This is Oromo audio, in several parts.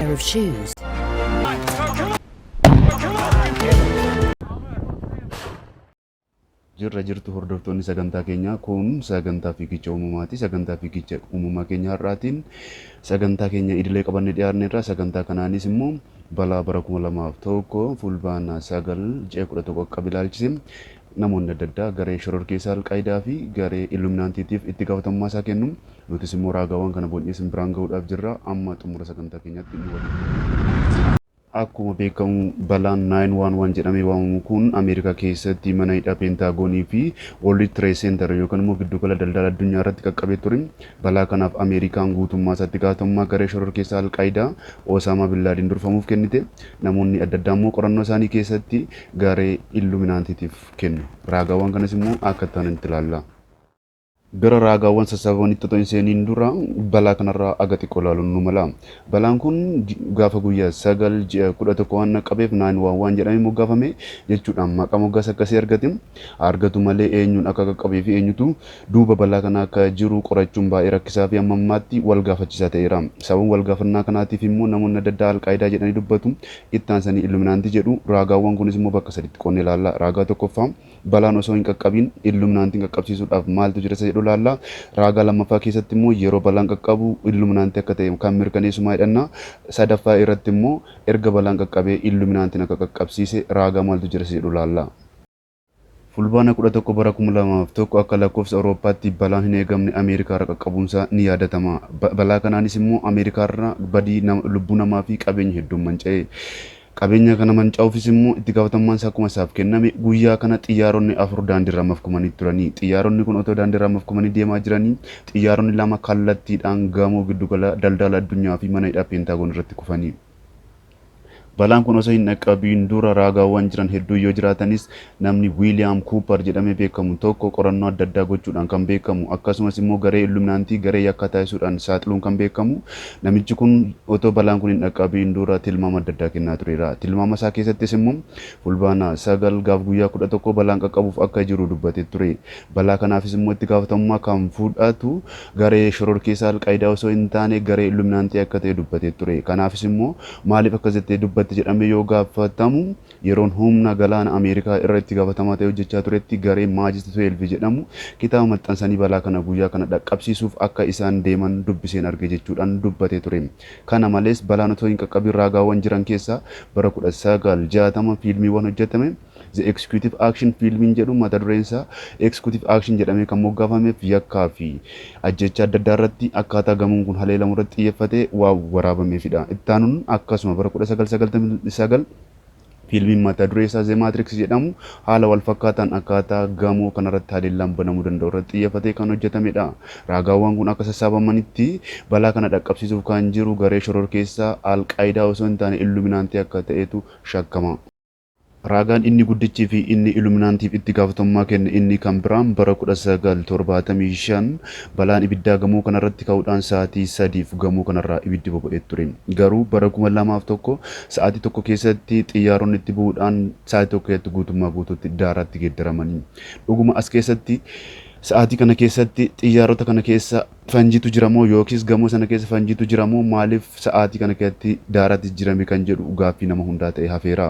pair of shoes. Jirra jirtu hordoftoonni sagantaa keenyaa kun sagantaa fiigicha uumamaati. Sagantaa fiigicha uumamaa keenya har'aatiin sagantaa keenya idilee qabannee dhiyaanneerra. Sagantaa kanaanis immoo balaa bara 2001 fulbaana 9/11 akka ilaalchise namoonni adda addaa garee shororkeessaa Alqaayidaa fi garee Illuminaantiitiif itti gaafatamummaa isaa kennu. Nutis immoo raagaawwan kana boonyee isin biraan gahuudhaaf jirra. Amma xumura sagantaa keenyaatti nu waliin. Akkuma beekamu balaan 911 jedhamee waamamu kun Ameerikaa keessatti mana hidhaa Peentaagoonii fi World Trade Center yookaan immoo giddugala daldala addunyaa irratti qaqqabee ture. Balaa kanaaf Ameerikaan guutummaa isaatti gaafatamummaa garee shororkeessaa Alqaayidaa Osaamaa Bin Laadin durfamuuf kennite. Namoonni adda addaa immoo qorannoo isaanii keessatti garee Illuminaantiitiif kennu. Raagaawwan kanas immoo akka ta'an ilaalla. Gara raagaawwan sassaabamanitti otoo hin seeniin dura balaa kanarraa aga xiqqoo ilaaluun nu mala. Balaan kun gaafa guyyaa 9/11 waan qaqqabeef 911 jedhamee moggaafame jechuudhaan maqaa moggaasa akkasii argatu malee eenyuun akka qaqqabee fi eenyutu duuba balaa kana akka jiru qorachuun baay'ee rakkisaa fi amma ammaatti wal gaafachiisaa ta'eera. Sababni wal gaafannaa kanaatiif immoo namoonni adda addaa Alqaayidaa jedhanii dubbatu, itti aansanii Illuminaantii jedhu. Raagaawwan kunis immoo bakka sadiitti qoonnee ilaalla. Raagaa tokkoffaa balaan osoo hin qaqqabiin Illuminaantiin qaqqabsiisuudhaaf maaltu jira jedhu ilaalla. Raagaa lammaffaa keessatti immoo yeroo balaan qaqqabu Illuminaantii akka ta'e kan mirkaneessumaa jedhanna. Sadaffaa irratti immoo erga balaan qaqqabee Illuminaantiin akka qaqqabsiise raagaa maaltu jira jedhu ilaalla. Fulbaana 11 bara 2001 akka lakkoofsa Awurooppaatti balaan hin eegamne Ameerikaa irra qaqqabuunsaa ni yaadatama. Balaa kanaanis immoo Ameerikaa irra badii lubbuu namaa fi qabeenya hedduun manca'e. Qabeenya kana manca'uufis immoo itti gaafatamummaan isaa akkuma isaaf kenname guyyaa kana xiyyaaronni 4 daandiirra mafkumanii turanii. Xiyyaaronni kun otoo daandiirra mafkumanii deemaa jiranii xiyyaaronni 2 kallattiidhaan gamoo giddugala daldala addunyaa fi mana hidhaa Peentaagoon irratti kufanii. Balaan kun osoo hin dhaqqabiin dura raagaawwan jiran hedduu yoo jiraatanis namni Wiiliyaam Kuupar jedhamee beekamu tokko qorannoo adda addaa gochuudhaan kan beekamu, akkasumas immoo garee Illuminaantii garee yakka taasisuudhaan saaxiluun kan beekamu. Namichi kun otoo balaan kun hin dhaqqabiin dura tilmaama adda addaa kennaa tureera. Tilmaama isaa keessattis immoo fulbaana 9 gaaf guyyaa 11 balaan qaqqabuuf akka jiru dubbatee ture. Balaa kanaafis immoo itti gaafatamummaa kan fudhatu garee shororkeessaa Alqaayidaa osoo hin taane garee Illuminaantii akka ta'e dubbatee ture. Kanaafis immoo maaliif akkas jettee dubbatte jedhamee yoo gaafatamu yeroon humna galaana Ameerikaa irratti gaafatamaa ta'e hojjechaa turetti garee Maajist 12 jedhamu kitaaba maxxansanii balaa kana guyyaa kana dhaqqabsiisuuf akka isaan deeman dubbiseen arge jechuudhaan dubbatee ture. Kana malees balaan otoo hin qaqqabin raagaawwan jiran keessaa bara 1960 fiilmiiwwan hojjetame The Executive Action fiilmiin jedhu mata dureen isaa Executive Action jedhamee kan moggaafameef yakkaa fi ajjecha adda addaa irratti akkaataa gamoon kun haleelamu irratti xiyyeeffatee waan waraabameefidha. Itti aanuun akkasuma bara 1999 fiilmiin mata duree isaa The Matrix jedhamu haala wal fakkaataan akkaataa gamoo kanarratti haleellaan banamuu danda'u irratti xiyyeeffatee kan hojjetamedha. Raagaawwan kun akka sassaabamanitti balaa kana dhaqqabsiisuuf kan jiru garee shororkeessaa Alqaayidaa osoo hin taane Illuminaantii akka ta'etu shakkama. Raagaan inni guddichi fi inni Illuminaantiif itti gaafatamummaa kenne inni kan biraan bara 1975 balaan ibiddaa gamoo kanarratti ka'uudhaan sa'aatii 3f gamoo kanarraa ibiddi boba'ee ture. Garuu bara 2001 sa'aatii tokko keessatti xiyyaaronni itti bu'uudhaan sa'aatii tokko keessatti guutummaa guutuutti daaraatti geeddaramanii. Dhuguma as keessatti sa'aatii kana keessatti xiyyaarota kana keessa fanjiitu jiramoo yookiis gamoo sana keessa fanjiitu jiramoo maaliif sa'aatii kana keessatti daaraatti jirame kan jedhu gaaffii nama hundaa ta'e hafeera.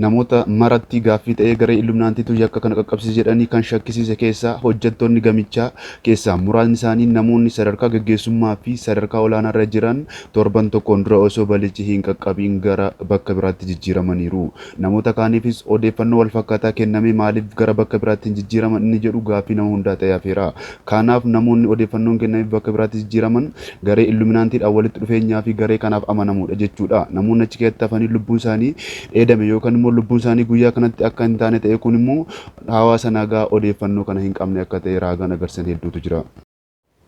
Namoota maratti gaaffii ta'ee garee Illuminaantiitu yakka kana qaqqabsiise jedhanii kan shakkisiise keessaa hojjettoonni gamichaa keessaa muraasni isaanii namoonni sadarkaa gaggeessummaa fi sadarkaa olaanaa irra jiran torban tokkoon dura osoo balichi hin qaqqabiin gara bakka biraatti jijjiiramaniiru. Namoota kaaniifis odeeffannoo wal fakkaataa kenname maaliif gara bakka biraatti hin jijjiiraman inni jedhu gaaffii nama hundaa ta'ee hafeera. Kanaaf namoonni odeeffannoon kenname bakka biraatti jijjiiraman garee Illuminaantiidhaan walitti dhufeenyaa fi garee kanaaf amanamuudha jechuudha. Namoonni achi keessatti hafanii lubbuun isaanii dheedame yookaan lubbuun isaanii guyyaa kanatti akka hin taane ta'e kun immoo hawaasa nagaa odeeffannoo kana hin qabne akka ta'e raagaan agarsiisan hedduutu jira.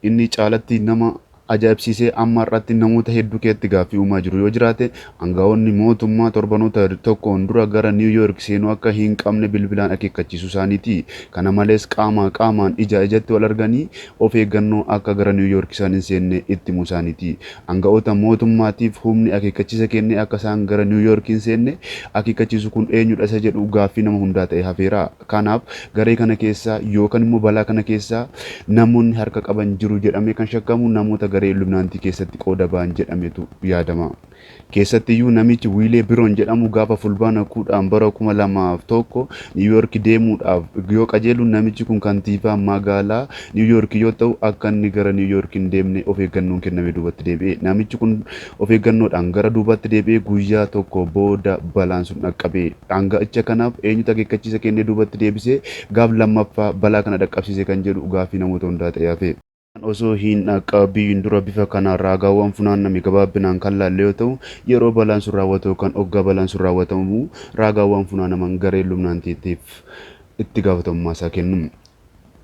Inni caalatti nama ajaa'ibsiisee amma irratti namoota hedduu keessatti gaaffii uumaa jiru yoo jiraate aangawoonni mootummaa torbanoota tokkoon dura gara Niw Yoork seenuu akka hin qabne bilbilaan akeekkachiisuu isaaniiti. Kana malees qaamaan ija ijatti wal arganii of eeggannoo akka gara Niw Yoork isaan hin seenne itti himuu isaaniiti. Aangawoota mootummaatiif humni akeekkachiisa kennee akka isaan gara Niw Yoork hin seenne akeekkachiisu kun eenyudha isa jedhu gaaffii nama hundaa ta'e hafeera. Kanaaf garee kana keessaa yookaan immoo balaa kana keessaa namoonni harka qaban jiru jedhamee kan shakkamu namoota garee Illuminaantii keessatti qooda ba'an jedhametu yaadama. Keessattiyyuu namichi Wiilee Biroon jedhamu gaafa fulbaana 10 bara 2001 Niiwuyoork deemuudhaaf yoo qajeelu namichi kun kantiibaa magaalaa Niiwuyoork yoo ta'u akka inni gara Niiwuyoork hin deemne of eeggannoon kenname duubatti deebi'e. Namichi kun of eeggannoodhaan gara duubatti deebi'ee guyyaa tokko booda balaan sun dhaqqabe. Dhangaa'icha kanaaf eenyutu akeekkachiisa kennee duubatti deebisee gaaf lammaffaa balaa kana dhaqqabsiise kan jedhu gaaffii namoota hundaa ta'ee hafe. Osoo hin dhaqqabiin dura bifa kanaan raagaawwan funaanname gabaabinaan kan laalle yoo ta'u yeroo balaan sun raawwatu kan hoggaa balaan sun raawwatamu raagaawwan funaanaman garee Illuminaantiitiif itti gaafatamummaa isaa kennu.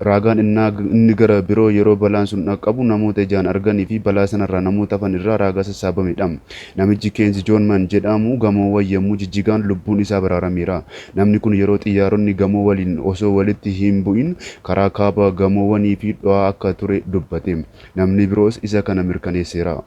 Raagaan inni gara biroo yeroo balaan sun dhaqqabu namoota ijaan arganii fi balaa sanarraa namoota hafan irraa raagaa sassaabamedha. Namichi Keensi Joonman jedhamu gamoowwan yommuu jijjigan lubbuun isaa baraarameera. Namni kun yeroo xiyyaaronni gamoo waliin osoo walitti hin bu'in karaa kaaba gamoowwanii fi dho'aa akka ture dubbate. Namni biroos isa kana mirkaneesseera.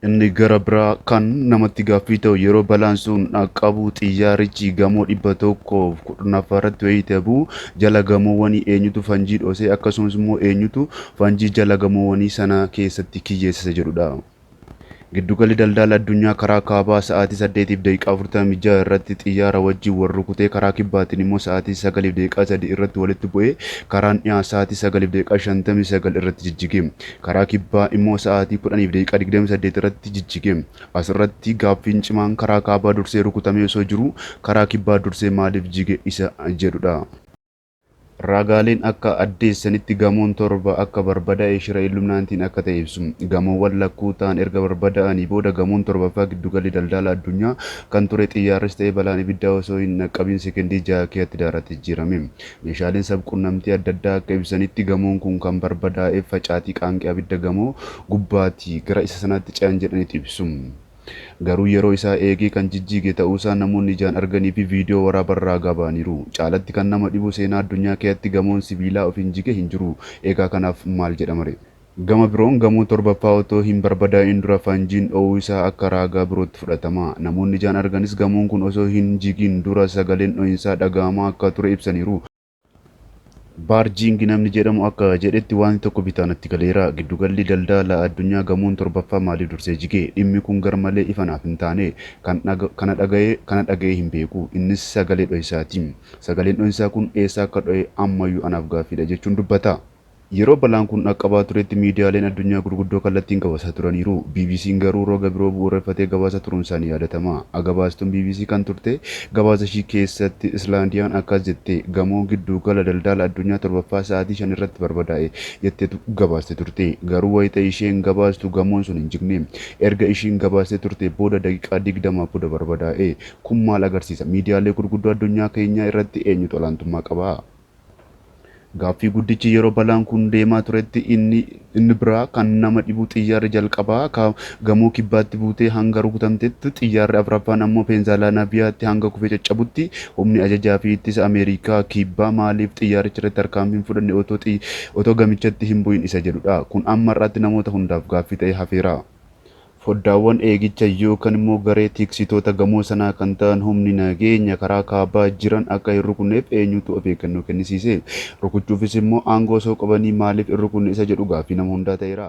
Inni gara biraa kan namatti gaaffii ta'u yeroo balaan sun dhaqqabu xiyyaarichi gamoo 110 irratti wayitee bu'u jala gamoowwanii eenyutu fanjii dhoosee akkasumas immoo eenyutu fanjii jala gamoowwanii sana keessatti kiyyeessise jedhudha. Giddugalli daldala addunyaa karaa kaabaa sa'aatii 8:46 irratti xiyyaara wajjin wal rukutee karaa kibbaatiin immoo sa'aatii 9:3 irratti walitti bu'ee karaan dhiyaa sa'aatii 9:59 irratti jijjige. Karaa kibbaa immoo sa'aatii 10:28 irratti jijjige. Asirratti gaaffiin cimaan karaa kaabaa dursee rukutamee osoo jiru karaa kibbaa dursee maaliif jige isa jedhudha. Raagaaleen akka addeessanitti gamoon torba akka barbadaa'e shira Illuminaantiin akka ta'e ibsu. Gamoowwan lakkuu ta'an erga barbadaa'anii booda gamoon torbaffaa giddugalli daldala addunyaa kan ture xiyyaarris ta'e balaan ibiddaa osoo hin dhaqqabin sekendii 6 keessatti daaratti jijjiirame. Meeshaaleen sabquunnamtii adda addaa akka ibsanitti gamoon kun kan barbadaa'e facaatii qaanqee abidda gamoo gubbaatii gara isa sanaatti ce'an jedhaniitu ibsu. Garuu yeroo isaa eegee kan jijjiige ta'uusaa namoonni ijaan arganii fi viidiyoo waraabarraa gabaaniiru. Caalatti kan nama dhibu seenaa addunyaa keessatti gamoon sibiilaa of hin jige hin jiru. Egaa kanaaf maal jedhamare? Gama biroon gamoo torbaffaa otoo hin barbadaa'in dura fanjiin dho'uu isaa akka raagaa birootti fudhatama. Namoonni ijaan arganis gamoon kun osoo hin jigin dura sagaleen dho'insaa dhaga'amaa akka ture ibsaniiru. Baarjiingi namni jedhamu akka jedhetti waan tokko bitaanatti galeera. Giddugalli daldala addunyaa gamoon torbaffaa maaliif dursee jige? Dhimmi kun garmalee ifanaaf hin taane kana dhaga'ee hin beeku. Innis sagalee dho'isaati. Sagaleen dho'isaa kun eessaa akka dho'e ammayyuu anaaf gaaffiidha jechuun dubbata. Yeroo balaan kun dhaqqabaa turetti miidiyaaleen addunyaa gurguddoo kallattiin gabaasaa turaniiru. BBC'n garuu roga biroo bu'uureffatee gabaasa turuun isaanii yaadatama. Gabaastuun BBC kan turte gabaasa ishii keessatti Islaandiyaan akkas jette gamoo giddugala daldala addunyaa torbaffaa sa'aatii 5 irratti barbadaa'e jetteetu gabaaste turte. Garuu wayita isheen gabaastu gamoon sun hin jigne. Erga isheen gabaastee turte booda daqiiqaa 20 booda barbadaa'e. Kun maal agarsiisa? Miidiyaalee gurguddoo addunyaa keenyaa irratti eenyutu olaantummaa qaba? Gaaffii guddichi yeroo balaan kun deemaa turetti inni biraa kan nama dhibu xiyyaarri jalqabaa gamoo kibbaatti buutee hanga rukutamtetti xiyyaarri afuraffaan ammoo Peenzaalaanaviyaatti hanga kufee caccabutti humni ajajaa fi ittisa Ameerikaa kibbaa maaliif xiyyaaricha irratti tarkaanfii hin fudhanne otoo gamichatti hin bu'in isa jedhudha. Kun amma irratti namoota hundaaf gaaffii ta'ee hafeera. Foddaawwan eegicha yookaan immoo garee tiksitoota gamoo sanaa kan ta'an humni nageenya karaa kaabaa jiran akka hin rukunneef eenyutu of eeggannoo kennisiise. Rukuchuufis immoo aangoo osoo qabanii maaliif hin rukunne isa jedhu gaaffii nama hundaa ta'eera.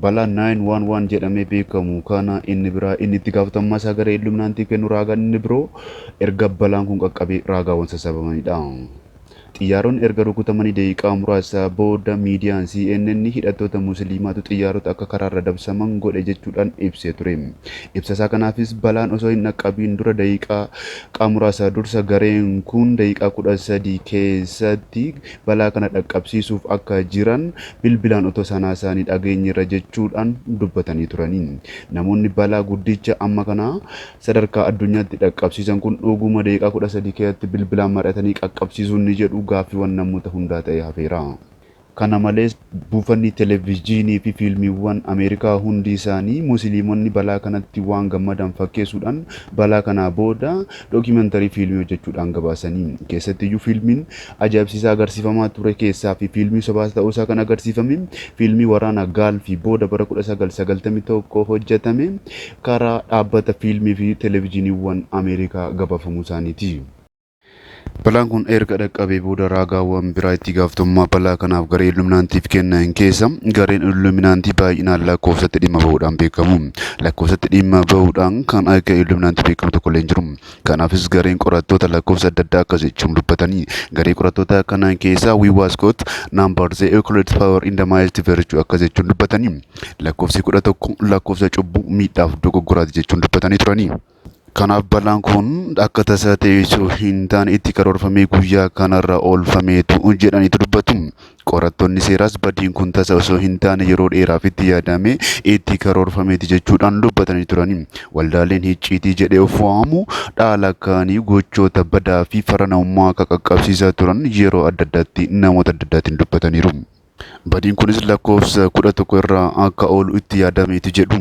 Balaa 911 jedhamee beekamu kana inni biraa inni itti gaafatamummaa isaa garee Illuminaantii kennu raagaan inni biroo erga balaan kun qaqqabee raagaawwan sassaabamanidha. Xiyyaaronni erga rukutamanii daqiiqaa muraasa booda miidiyaan CNN hidhattoota musliimaatu xiyyaarota akka karaarra dabsaman godhe jechuudhaan ibsee ture. Ibsa isaa kanaafis balaan osoo hin dhaqqabiin dura daqiiqaa muraasa dursa gareen kun daqiiqaa 13 keessatti balaa kana dhaqqabsiisuuf akka jiran bilbilaan otoo sanaa isaanii dhageenyerra jechuudhaan dubbatanii turanii. Namoonni balaa guddicha amma kana sadarkaa addunyaatti dhaqqabsiisan kun dhuguma daqiiqaa 13 keessatti bilbilaan mari'atanii qaqqabsiisuun ni jedhu gaaffiiwwan namoota hundaa ta'ee hafeera. Kana malees buufanni televezyiinii fi fiilmiiwwan Ameerikaa hundi isaanii musliimonni balaa kanatti waan gammadan fakkeessuudhaan balaa kanaa booda dookiimentarii fiilmii hojjechuudhaan gabaasanii. Keessattiyyuu fiilmiin ajaa'ibsiisaa agarsiifamaa ture keessaa fi fiilmii sobaas ta'uusaa kan agarsiifame fiilmii waraana Gaalfii booda bara 1991 hojjetame karaa dhaabbata fiilmii fi televezyiiniiwwan Ameerikaa gabaafamuu isaaniiti. Balaan kun erga dhaqqabee booda raagaawwan biraa itti gaafatamummaa balaa kanaaf garee Illuminaantiif kennan keessa gareen Illuminaantii baay'inaan lakkoofsatti dhimma bahuudhaan beekamu. Lakkoofsatti dhimma bahuudhaan kan akka Illuminaantii beekamu tokko illee hin jiru. Kanaafis gareen qorattoota lakkoofsa adda addaa akkas jechuun dubbatanii garee qorattoota kanaan keessaa we was got number the equal power in the mighty virtue akkas jechuun dubbatanii lakkoofsi 11 lakkoofsa cubbuu miidhaaf dogoggoraati jechuun dubbatanii turanii. Kanaaf balaan kun akka tasaa ta'e osoo hin taane itti karoorfamee guyyaa kanarra oolfameetu jedhaniitu dubbatu. Qorattoonni seeraas badiin kun tasaa osoo hin taane yeroo dheeraaf itti yaadame itti karoorfameeti jechuudhaan dubbatanii turani. Waldaaleen hicciitii jedhee of waamu dhaala kaanii gochoota badaa fi faranamummaa akka qaqqabsiisaa turan yeroo adda addaatti namoota adda addaatiin dubbataniiru. Badiin kunis lakkoofsa 11 irraa akka oolu itti yaadameeti jedhu.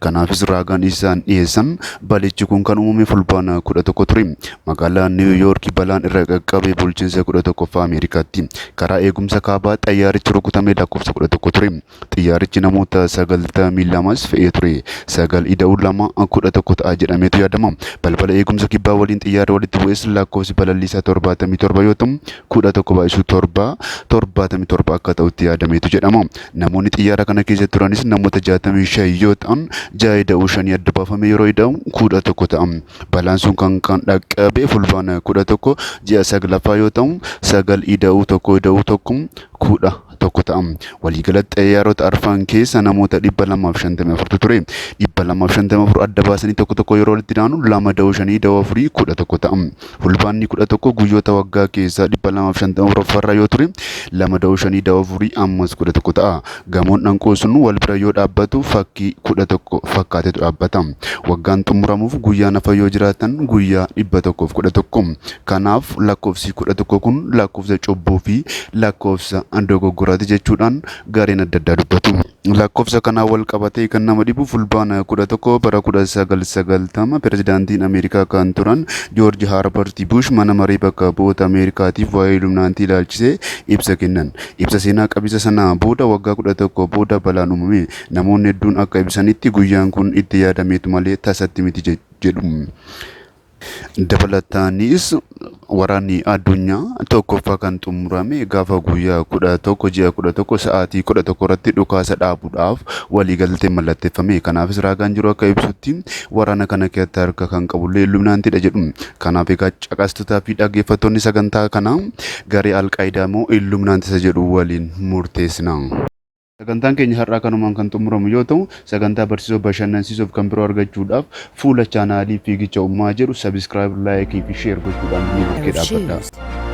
Kanaafis raagaan isaan dhiyeessan balichi kun kan uumame fulbaana 11 ture. Magaalaa Niw Yoork balaan irra qaqqabe bulchiinsa 11ffaa Ameerikaatti. Karaa eegumsa kaabaa xayyaarichi rukutame lakkoofsa 11 ture. Xiyyaarichi namoota 92 fe'ee ture. 9 ida'uu 11 ta'a jedhameetu yaadama. Balbala eegumsa kibbaa waliin xiyyaara walitti bu'es lakkoofsi balalliisaa 77 yoo ta'u 11 baay'isuu 77 akka ta'utti yaadameetu jedhama. Namoonni xiyyaara kana keessa turanis namoota 65 yoo ta'an 6 ida'uu 5 adda baafame yeroo ida'u 11 ta'a. Balaan sun kan dhaqqabe fulbaana 11 ji'a 9ffaa yoo ta'u 9 ida'uu 1 tokko ta'a. Waliigalatti xiyyaarota arfan keessa namoota 254 ture. 254 adda baasanii tokko yeroo walitti daanu 2 da'uu 5 da'uu 4 11 ta'a. Fulbaanni 11 guyyoota waggaa keessaa 254 yoo ture 2 da'uu 5 da'uu 4 ammas 11 ta'a. Gamoon dhanqoo sun wal bira yoo dhaabbatu fakkii 11 fakkaatetu dhaabbata. Waggaan xumuramuuf guyyaa nafa yoo jiraatan guyyaa 111. Kanaaf lakkoofsi 11 kun lakkoofsa cubbuu fi lakkoofsa dogoggoraati jechuudhaan gareen adda addaa dubbatu. Lakkoofsa kanaa wal qabatee kan nama dhibu fulbaana 11 bara 1990 pirezidaantiin Ameerikaa kan turan Joorji Haarbarti Bush mana maree bakka bu'oota Ameerikaatiif waa'ee Illuminaantii ilaalchisee ibsa kennan. Ibsa seenaa qabiisa sanaa booda waggaa 11 booda balaan uumame. Namoonni hedduun akka ibsanitti guyyaan kun itti yaadameetu malee tasatti miti jedhu. Dabalataanis waraanni addunyaa tokkoffaa kan xumurame gaafa guyyaa 11 ji'a 11 sa'aatii 11 irratti dhukaasa dhaabuudhaaf waliigaltee mallatteeffame. Kanaafis raagaan jiru akka ibsutti waraana kana keessatti harka kan qabullee Illuminaantiidha jedhu. Kanaaf egaa caqastotaa fi dhaggeeffattoonni sagantaa kanaa garee Alqaayidaa moo Illuminaantii isa jedhu waliin murteessina. Sagantaan keenya har'aa kanumaan kan xumuramu yoo ta'u sagantaa barsiisoo bashannansiisuuf kan biroo argachuudhaaf fuula chaanaalii Fiigicha Uumaa jedhu sabiskiraayib laayikii fi sheer gochuudhaan ni bukkee dhaabbadha.